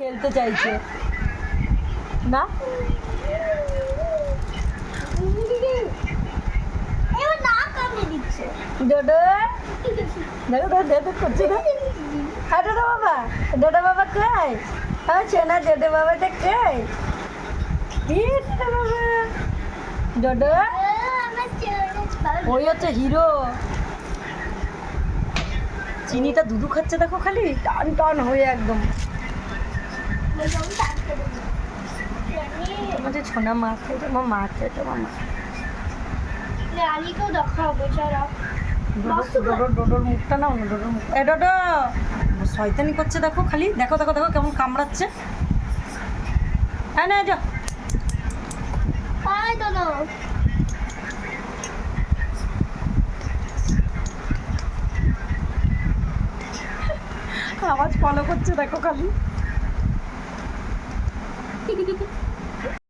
খেলতে চাইছে না। ডোডো দেখো তো ডোডো করছে না। হ্যাঁ ডোডো বাবা, ডোডো বাবা কই? হ্যাঁ সোনা ডোডো বাবাটা কই? ডোডো বাবা, ডোডো ওই হচ্ছে হিরো। চিনিটা দুধু খাচ্ছে দেখো, খালি টান টান হয়ে একদম। তোমাদের ছোনা মাছ খাই, তোমার মাছ খাই, তোমার মা। ডোডোর মুখটা নাও না, ডোডোর মুখ। এ ডোডো শয়তানি করছে দেখো, খালি দেখো দেখো দেখো কেমন কামড়াচ্ছে। হ্যাঁ না যা আওয়াজ ফলো করছে দেখো খালি।